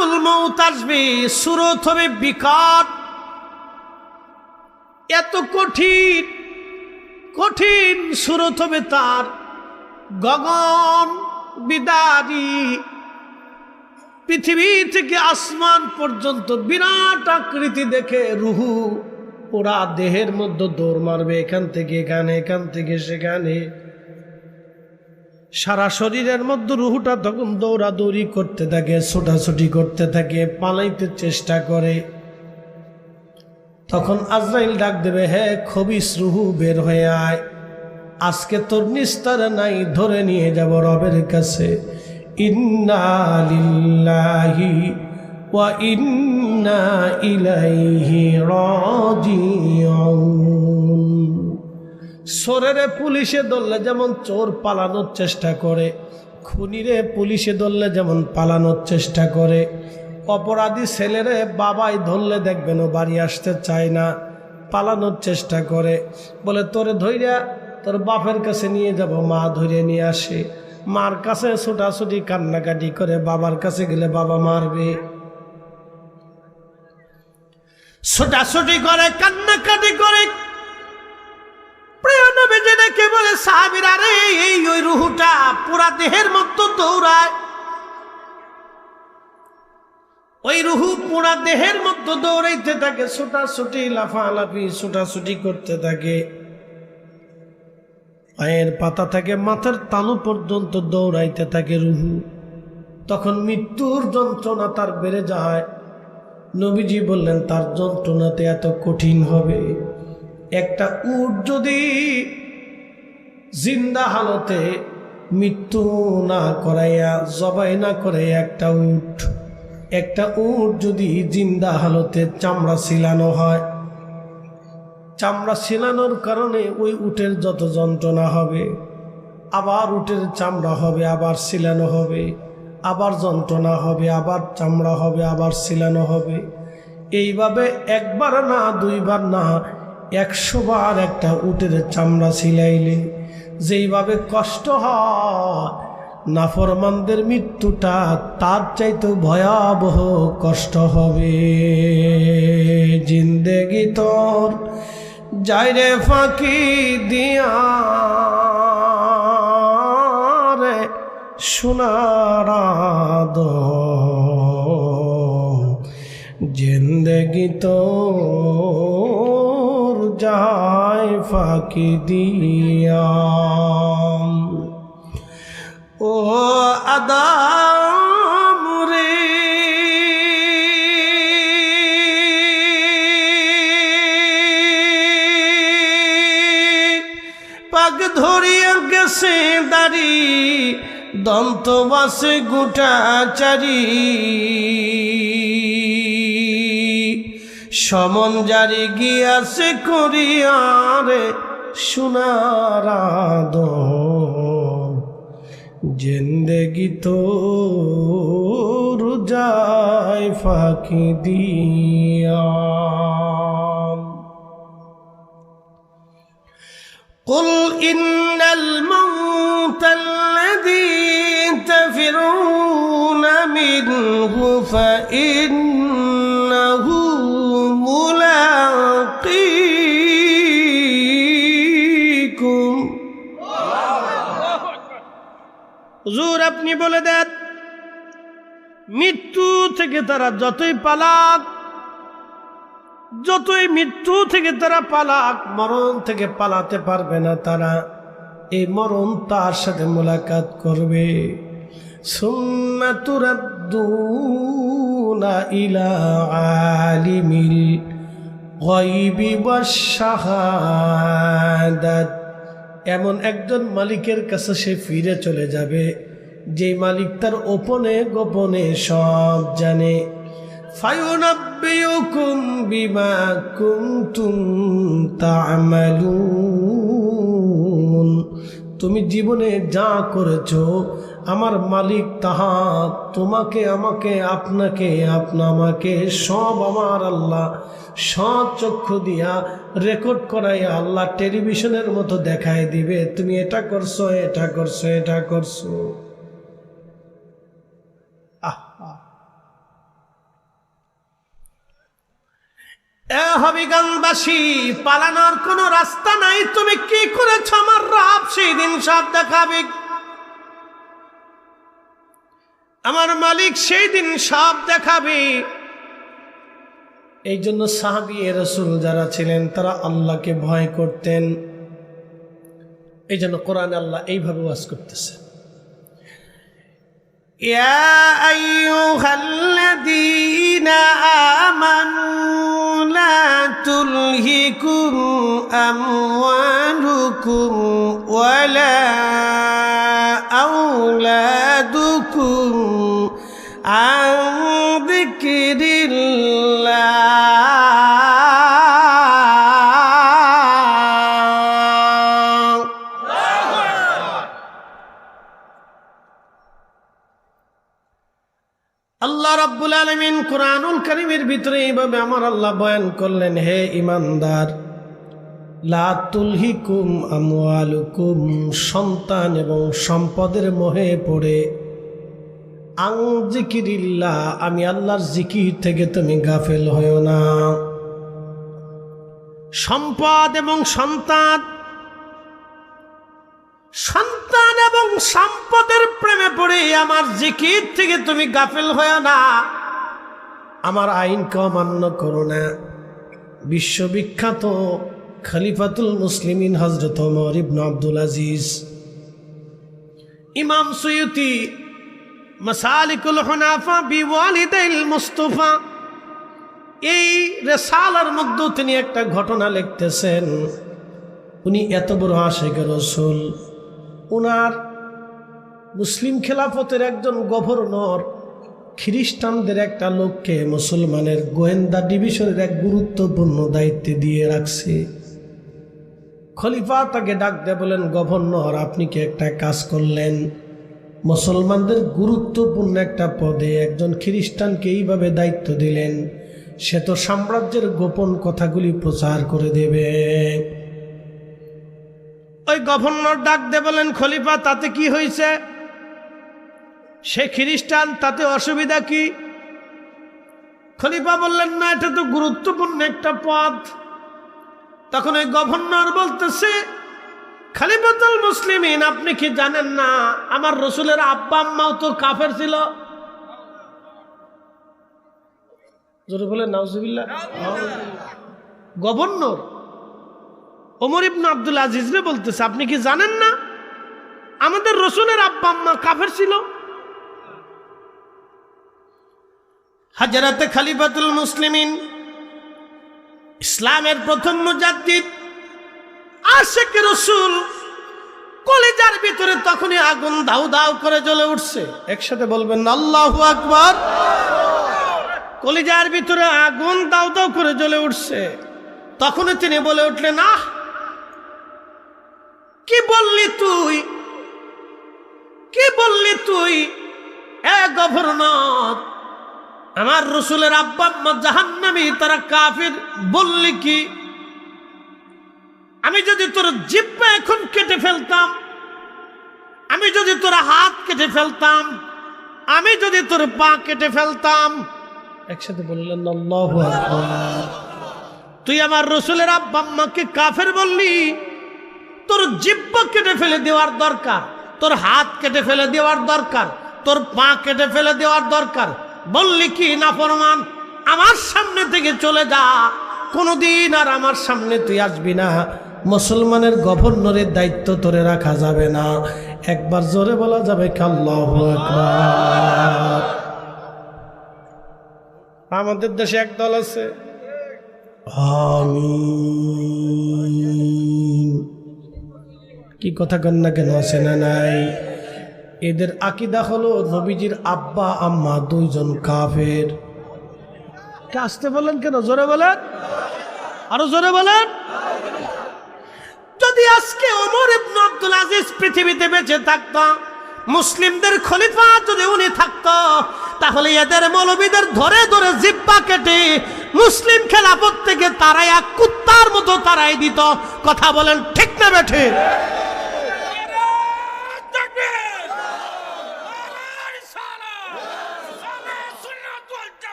মালাকুল মউত আসবে, সুরত হবে বিকট, এত কঠিন কঠিন সুরত হবে তার, গগন বিদারী, পৃথিবী থেকে আসমান পর্যন্ত বিরাট আকৃতি দেখে রুহু ওরা দেহের মধ্যে দৌড় মারবে, এখান থেকে এখানে, এখান থেকে সেখানে। সারা শরীরের মধ্যে রুহুটা তখন দৌড়াদৌড়ি করতে থাকে, ছোটাছুটি করতে থাকে, পালাইতে চেষ্টা করে। তখন আজরাইল ডাক দেবে, হে খবিস রুহু বের হয়ে আয়, আজকে তোর নিস্তার নাই, ধরে নিয়ে যাব রবের কাছে। ইন্না লিল্লাহি ওয়া ইন্না ইলাইহি রাজিউন। চোরেরে পুলিশে ধরলে যেমন চোর পালানোর চেষ্টা করে, খুনিরে পুলিশে ধরলে যেমন পালানোর চেষ্টা করে, অপরাধী ছেলেরে বাবাই ধরলে দেখবেন ও বাড়ি আসতে চায় না, পালানোর চেষ্টা করে। বলে তোরে ধইরা তোর বাপের কাছে নিয়ে যাব, মা ধরে নিয়ে আসে, মার কাছে ছোটাছুটি কান্নাকাটি করে, বাবার কাছে গেলে বাবা মারবে, ছোটাছুটি করে কান্নাকাটি করে। প্রিয় নবীজি ডেকে বলে, সাহাবীরা রে, এই ওই রুহুটা পুরা দেহের মতো দৌড়ায়, ওই রুহু পুরা দেহের মধ্যে দৌড়াইতে থাকে, ছোটাছুটি লাফালাফি ছোটাছুটি করতে থাকে, পায়ের পাতা থেকে মাথার তালু পর্যন্ত দৌড়াইতে থাকে রুহু। তখন মৃত্যুর যন্ত্রণা তার বেড়ে যায়। নবীজি বললেন, তার যন্ত্রণাতে এত কঠিন হবে, একটা উট যদি জিন্দা হালতে মৃত্যু না করাইয়া, জবাই না করে, একটা উট যদি জিন্দা হালতে চামড়া ছিলানো হয়, চামড়া ছিলানোর কারণে ওই উটের যত যন্ত্রণা হবে, আবার উটের চামড়া হবে, আবার ছিলানো হবে, আবার যন্ত্রণা হবে, আবার চামড়া হবে, আবার ছিলানো হবে। এইভাবে একবার না, দুইবার না, 100 বার একটা উটের চামড়া ছিলাইলে যেইভাবে কষ্ট হয়, নাফরমানদের মৃত্যুটা তার চাইতে ভয়াবহ কষ্ট হবে। জিন্দেগি তোর যাইরে ফাঁকি দিয়া রে সোনার আদম, জিন্দেগি তোর যায় ফাঁকি দিয়া। ও আদম রে, পাক ধরিয়া গেছে দাড়ি, দন্ত বাসে গোটা চারি, সমন জারি গিয়াছে করিয়ারে সোনার আদম, জিন্দেগি তোর যায় ফাঁকি দিয়া। কুল ইন্নাল মাউতাল্লাযী তাফিরুনা মিনহু ফাইন্নাহু মুলাকীকুম। হুজুর আপনি বলে দেন, মৃত্যু থেকে তারা যতই পালাক, যতই মৃত্যু থেকে তারা পালাক, মরণ থেকে পালাতে পারবে না তারা। এই মরণ তার সাথে মোলাকাত করবে। সুম্মা তুরাদ্দুনা ইলা আলিমিল গায়বি ওয়াশ শাহাদাত। এমন একজন মালিকের কাছে সে ফিরে চলে যাবে, যে মালিক তার গোপনে গোপনে সব জানে। ফায়ুনাব্বিউকুম বিমা কুনতুম তা'মালুন। তুমি জীবনে যা করেছো আমার মালিক তাহা তোমাকে, আমাকে, আপনাকে, আমাকে সব আমার আল্লাহ সৎ চক্ষু দিয়া রেকর্ড করাইয়া আল্লাহ টেলিভিশনের মতো দেখায় দিবে, তুমি এটা করছো, এটা করছো, এটা করছো। এ হবিগঞ্জবাসী, পালানোর কোনো রাস্তা নাই। তুমি কি করেছ আমার রব সেই দিন সব দেখাবে। আমার মালিক সেই দিন সব দেখাবে। এই জন্য সাহাবী রাসূল যারা ছিলেন তারা আল্লাহকে ভয় করতেন। এই জন্য কোরআনে আল্লাহ এইভাবে ওয়াজ করতেছে, ইয়া আইয়ুহাল্লাযীনা আমানু লা তুলহিকুম আমওয়ালুকুম ওয়ালা আওলাদুকুম আন যিকরিল্লাহ। আল্লাহ রাব্বুল আলামিন কুরআনুল কারীমের ভিতরে এইভাবে আমার আল্লাহ বয়ান করলেন, হে ঈমানদার, লা তুলহিকুম আমওয়ালুকুম, সন্তান এবং সম্পদের মোহে পড়ে, আন যিকরিল্লাহ, আমি আল্লাহর জিকির থেকে তুমি গাফেল হয়ো না। সম্পদ এবং সন্তান এবং সম্পদের প্রেমে পড়ে আমার জিকির থেকে তুমি গাফেল হয়ো না, আমার আইনকে অমান্য করো না। বিশ্ববিখ্যাত খলিফাতুল মুসলিমিন হযরত ওমর ইবনে আব্দুল আজিজ, ইমাম সুয়ুতি মাসালিকুল হুনাফা বিওয়ালিদাইল মুস্তাফা, এই রিসালার মধ্যে তিনি একটা ঘটনা লিখতেছেন। উনি এত বড় আশিকে রাসূল, উনার মুসলিম খেলাফতের একজন গভর্নর খ্রিস্টানদের একটা লোককে মুসলমানের গোয়েন্দা ডিভিশনের এক গুরুত্বপূর্ণ দায়িত্বে দিয়ে রাখছে। খলিফা তাকে ডাক দিয়ে বলেন, গভর্নর, আপনি কি একটা কাজ করলেন, মুসলমানদের গুরুত্বপূর্ণ একটা পদে একজন খ্রিস্টানকে এইভাবে দায়িত্ব দিলেন, সে তো সাম্রাজ্যের গোপন কথাগুলি প্রচার করে দেবে। ওই গভর্নর ডাক দিয়ে বলেন, খলিফা, তাতে কি হয়েছে? সে খ্রিস্টান, তাতে অসুবিধা কি? খলিফা বললেন, না, এটা তো গুরুত্বপূর্ণ একটা পদ। তখন ওই গভর্নর বলতেছে, খলিফাতুল মুসলিমিন, আপনি কি জানেন না আমার রসুলের আব্বা আম্মাও তো কাফের ছিল? জোরে বলে নাউজুবিল্লাহ। গভর্নর ওমর ইবনে আব্দুল আজিজ রে বলতেছে, আপনি কি জানেন না আমাদের রসুলের আব্বা আম্মা কাফের ছিল? হযরতে খলিফাতুল মুসলিমিন, ইসলামের প্রথম মুজাদ্দিদ, আশিক রাসূল, কলিজার ভিতরে তখনই আগুন দাউ দাউ করে জ্বলে উঠছে। একসাথে বলবেন আল্লাহু আকবার। কলিজার ভিতরে আগুন দাউ দাউ করে জ্বলে উঠছে। তখনই তিনি বলে উঠলেন, আহ, কি বললি তুই, কি বললি তুই? এ গভর্নর, আমার রসুলের আব্বা আম্মা জাহান্নামী, তারা কাফির বললি কি? আমি যদি তোর জিহ্বা এখন কেটে ফেলতাম, আমি যদি তোর হাত কেটে ফেলতাম, আমি যদি তোর পা কেটে ফেলতাম। একসাথে বললেন আল্লাহু আকবার। তুই আমার রসুলের আব্বা আম্মাকে কাফের বললি, তোর জিহ্বা কেটে ফেলে দেওয়ার দরকার, তোর হাত কেটে ফেলে দেওয়ার দরকার, তোর পা কেটে ফেলে দেওয়ার দরকার। বললি কি নাফরমান, আমার সামনে থেকে চলে যা, কোনদিন আর আমার সামনে তুই আসবি না। মুসলমানের গভর্নরের দায়িত্ব তোরে রাখা যাবে না। একবার জোরে বলা যাবে আল্লাহু আকবার। আমাদের দেশে এক দল আছে, আমিন, কি কথা কন না কেন, আছে না নাই? এদের আকীদা হলো নবীজির আব্বা আম্মা দুইজন কাফের। আসতে বলেন কেন? জোরে বলেন, আরো জোরে বলেন। যদি আজকে ওমর ইবনে আব্দুল আজিজ পৃথিবীতে বেঁচে থাকতো, মুসলিমদের খলিফা যদি উনি থাকতো, তাহলে এদের মৌলবীদের ধরে ধরে জিহ্বা কেটে মুসলিম খেলাফত থেকে তারাই কুত্তার মতো তারাই দিত। কথা বলেন ঠিক না বেঠে?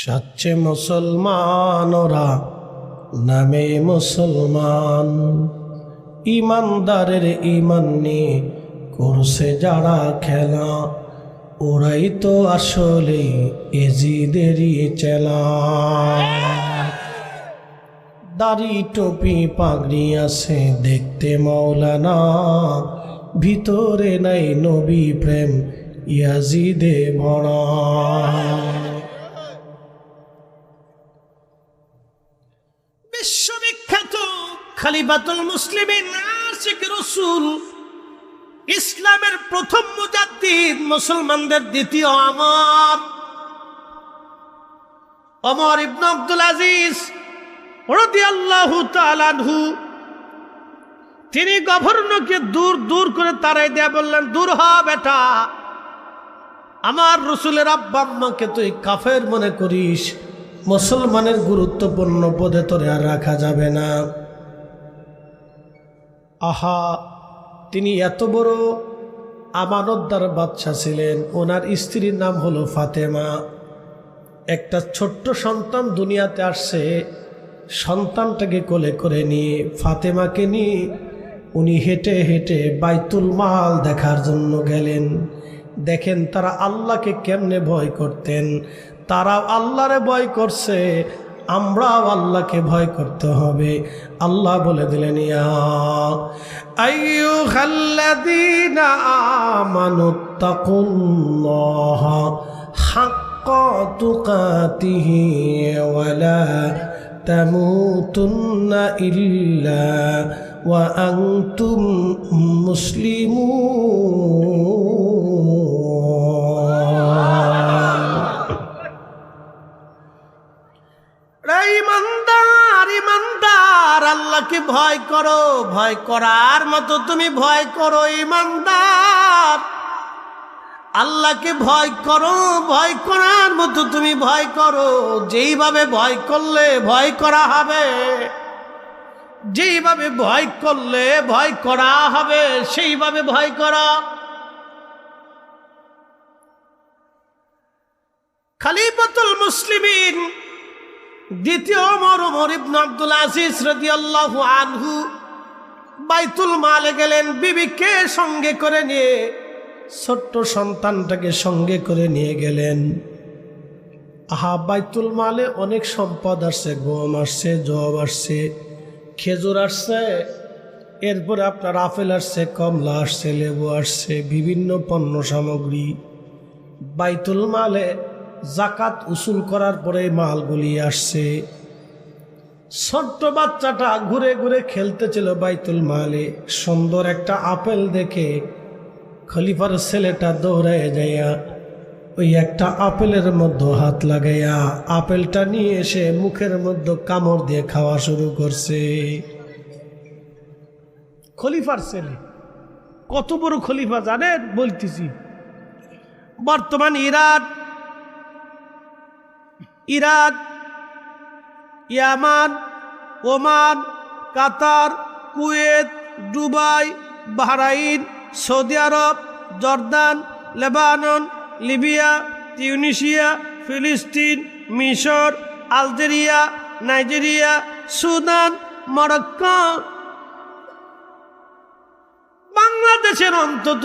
সাচ্ছে মুসলমান ওরা নামে মুসলমান, ইমানদারের ইমান নিয়ে করছে যারা খেলা, ওরাই তো আসলে এজিদেরই চেলা। দাড়ি টুপি পাগড়ি আছে দেখতে মৌলানা, ভিতরে নাই নবী প্রেম ইয়াজিদে ভরা। বিশ্ববিখ্যাত খলিফাতুল মুসলিমিন আশিক রাসূল, ইসলামের প্রথম মুজাদ্দিদ, মুসলমানদের দ্বিতীয় ওমর ইবনে আব্দুল আজিজ রাদিয়াল্লাহু তাআলা আনহু, তিনি গভর্নরকে দূর দূর করে তাড়াই দেয়া বললেন, দূর হ বেটা, আমার রসুলের আব্বা আম্মাকে তুই কাফের মনে করিস, মুসলমানের গুরুত্বপূর্ণ পদে তোরে আর রাখা যাবে না। আহা, তিনি এত বড় আমানতদার বাদশা ছিলেন। ওনার স্ত্রীর নাম হলো ফাতেমা। একটা ছোট্ট সন্তান দুনিয়াতে আসছে, সন্তানটাকে কোলে করে নিয়ে ফাতেমাকে নিয়ে উনি হেঁটে হেঁটে বাইতুল মাল দেখার জন্য গেলেন। দেখেন তারা আল্লাহকে কেমনে ভয় করতেন, তারাও আল্লাহরে ভয় করছে, আমরাও আল্লাহকে ভয় করতে হবে। আল্লাহ বলে দিলেন, ইয়া আইয়ুহাল্লাযীনা আমানুত্তাকুল্লাহা হাক্কা তুকাতিহি ওয়া লা তামুতুন্না ইল্লা ওয়া আনতুম মুসলিমুন। ইমানদার, আল্লাহকে ভয় করো, ভয় করার মতো তুমি ভয় করো। ইমানদার, আল্লাহকে ভয় করো, ভয় করার মতো তুমি ভয় করো। যেইভাবে ভয় করলে ভয় করা হবে, যেইভাবে ভয় করলে ভয় করা হবে, সেইভাবে ভয় করা। খলিফাতুল মুসলিমিন দ্বিতীয় ওমর ইবনে আব্দুল আজিজ রাদিয়াল্লাহু আনহু বাইতুল মালে গেলেন বিবিকে সঙ্গে করে নিয়ে, ছোট্ট সন্তানটাকে সঙ্গে করে নিয়ে গেলেন। আহা, বাইতুল মালে অনেক সম্পদ আসছে, গম আসছে, জব আসছে, খেজুর আসছে, এরপরে আপনার আপেল আসছে, কমলা আসছে, লেবু আসছে, বিভিন্ন পণ্য সামগ্রী। বাইতুল মালে জাকাত উসুল করার পরে মালগুলি আসছে। ছোট্ট বাচ্চাটা ঘুরে ঘুরে খেলতেছিল বাইতুল মালে। সুন্দর একটা আপেল দেখে খলিফার ছেলেটা দৌড়ায় যাইয়া ওই একটা আপেলের মধ্যে হাত লাগাইয়া আপেলটা নিয়ে এসে মুখের মধ্যে কামড় দিয়ে খাওয়া শুরু করছে। খলিফার ছেলে কত বড় খলিফা জানেন? বলতেছি, বর্তমান ইরাক, ইয়ামান, ওমান, কাতার, কুয়েত, দুবাই, বাহরাইন, সৌদি আরব, জর্দান, লেবানন, লিবিয়া, তিউনিসিয়া, ফিলিস্তিন, মিশর, আলজেরিয়া, নাইজেরিয়া, সুদান, মরক্কো, বাংলাদেশের অন্তত